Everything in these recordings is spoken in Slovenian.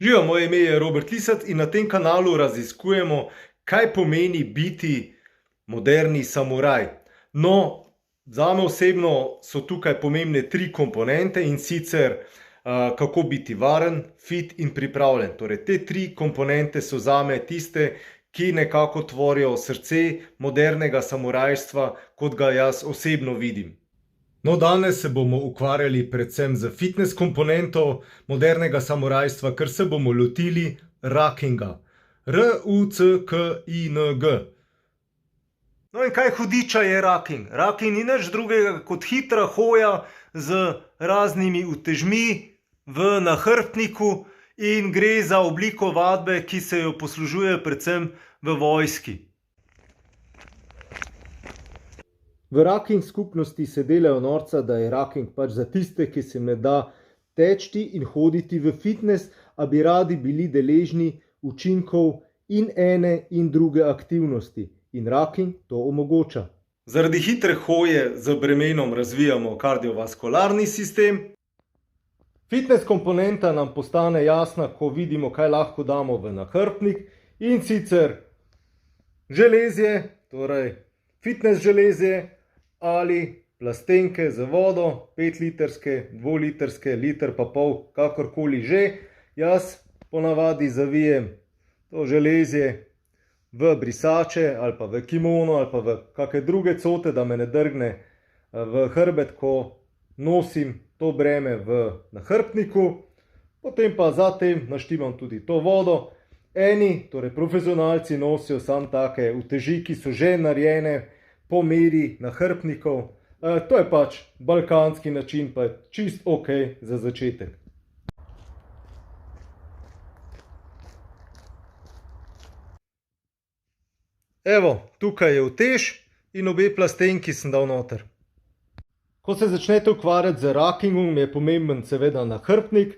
Živijo, moje ime je Robert Lisec in na tem kanalu raziskujemo, kaj pomeni biti moderni samuraj. No, zame osebno so tukaj pomembne 3 komponente, in sicer kako biti varen, fit in pripravljen. Torej, te 3 komponente so zame tiste, ki nekako tvorijo srce modernega samurajstva, kot ga jaz osebno vidim. No, danes se bomo ukvarjali predvsem z fitness komponento modernega samurajstva, ker se bomo lotili rakinga. R-U-C-K-I-N-G. No, in kaj hudiča je raking? Raking ni nič drugega kot hitra hoja z raznimi utežmi v nahrbtniku in gre za obliko vadbe, ki se jo poslužuje predvsem v vojski. V raking skupnosti se delajo norca, da je raking pač za tiste, ki se ne da teči in hoditi v fitness, a bi radi bili deležni učinkov in ene in druge aktivnosti. In raking to omogoča. Zaradi hitre hoje z bremenom razvijamo kardiovaskularni sistem. Fitness komponenta nam postane jasna, ko vidimo, kaj lahko damo v nahrbtnik, in sicer železje, torej fitness železje, ali plastenke z vodo, 5-litrske, 2-litrske, liter pa pol, kakorkoli že. Jaz ponavadi zavijem to železje v brisače ali pa v kimono ali pa v kakšne druge cote, da me ne drgne v hrbet, ko nosim to breme v nahrbtniku. Potem pa zatem naštimam tudi to vodo. Eni, torej profesionalci, nosijo samo take uteži, ki so že narejene po meri nahrbtnikov. To je pač balkanski način, pa je čist ok za začetek. Evo, tukaj je utež in obe plastenki sem dal noter. Ko se začnete ukvarjati z rakingom, je pomemben seveda nahrbtnik.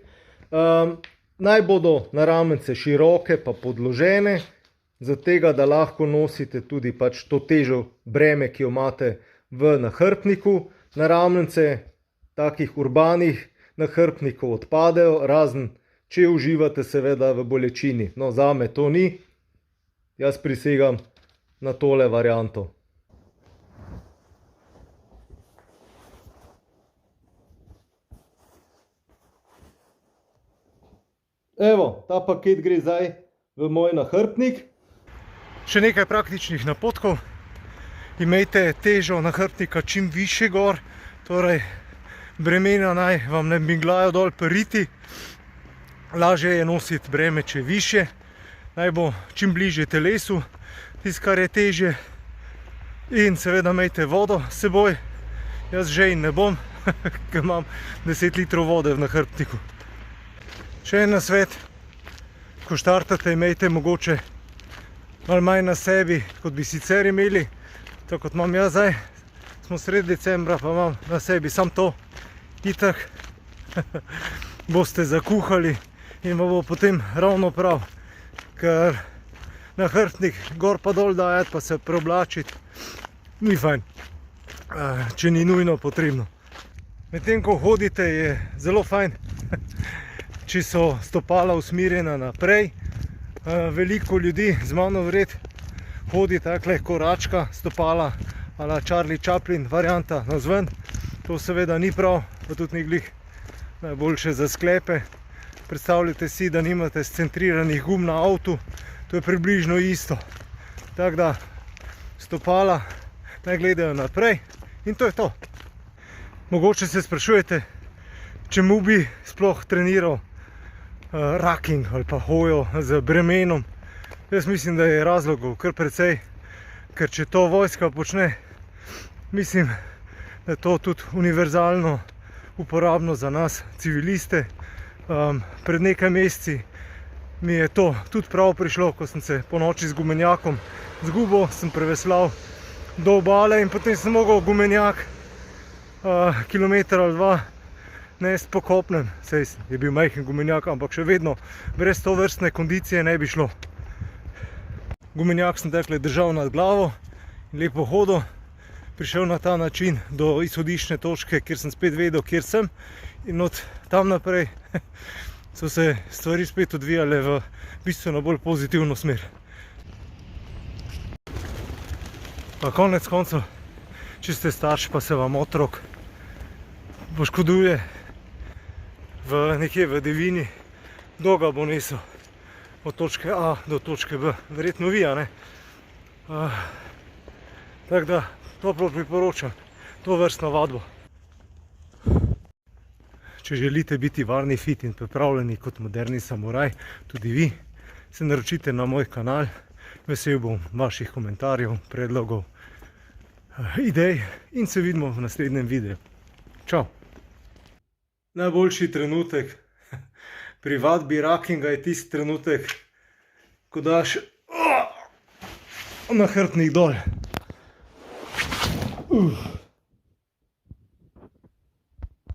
Naj bodo naramnice široke pa podložene, zato tega, da lahko nosite tudi pač to težo breme, ki jo imate v nahrbtniku. Naramnice takih urbanih nahrbtnikov odpadejo, razen če uživate seveda v bolečini. No, zame to ni. Jaz prisegam na tole varianto. Evo, ta paket gre zdaj v moj nahrbtnik. Še nekaj praktičnih napotkov. Imejte težo nahrbtnika čim više gor, torej bremena naj vam ne miglajo dol pri riti. Lažje je nositi breme, če je više. Naj bo čim bližje telesu, tisto, kar je težje. In seveda imejte vodo s seboj. Jaz že in ne bom, ker imam 10 litrov vode v nahrbtniku. Še en nasvet, ko štartate, imejte mogoče malo manj na sebi, kot bi sicer imeli. Tako kot imam jaz zdaj, smo sredi decembra, pa imam na sebi samo to. Itak boste zakuhali in bo potem ravno prav, ker nahrbtnik gor pa dol dajati pa se preoblačiti ni fajn, če ni nujno potrebno. Medtem ko hodite, je zelo fajn, če so stopala usmerjena naprej. Veliko ljudi z mano vred hodi takle koračka, stopala a la Charlie Chaplin varianta navzven. To seveda ni prav, pa tudi ni glih najboljše za sklepe. Predstavljajte si, da nimate scentriranih gum na avtu, to je približno isto. Tako da stopala naj gledajo naprej in to je to. Mogoče se sprašujete, čemu bi sploh treniral raking ali pa hojo z bremenom. Jaz mislim, da je razlogov kar precej, ker če to vojska počne, mislim, da je to tudi univerzalno uporabno za nas, civiliste. Pred nekaj meseci mi je to tudi prav prišlo, ko sem se po noči z gumenjakom zgubil, sem preveslal do obale in potem sem mogel gumenjak kilometer ali dva nesti po kopnem. Sej je bil majhen gumenjak, ampak še vedno brez to vrstne kondicije ne bi šlo. Gumenjak sem takle držal nad glavo in lepo hodil, prišel na ta način do izhodiščne točke, kjer sem spet vedel, kjer sem, in od tam naprej so se stvari spet odvijale v bistveno bolj pozitivno smer. Pa konec koncev, če ste starši, pa se vam otrok poškoduje nekje v divjini, kdo ga bo nesel od točke A do točke B? Verjetno vi, a ne? Tako da, toplo priporočam to vrstno vadbo. Če želite biti varni, fit in pripravljeni kot moderni samuraj, tudi vi, se naročite na moj kanal. Vesel bom vaših komentarjev, predlogov, idej in se vidimo v naslednjem videu. Čau! Najboljši trenutek pri vadbi rakinga je tisti trenutek, ko daš nahrbtnik dol.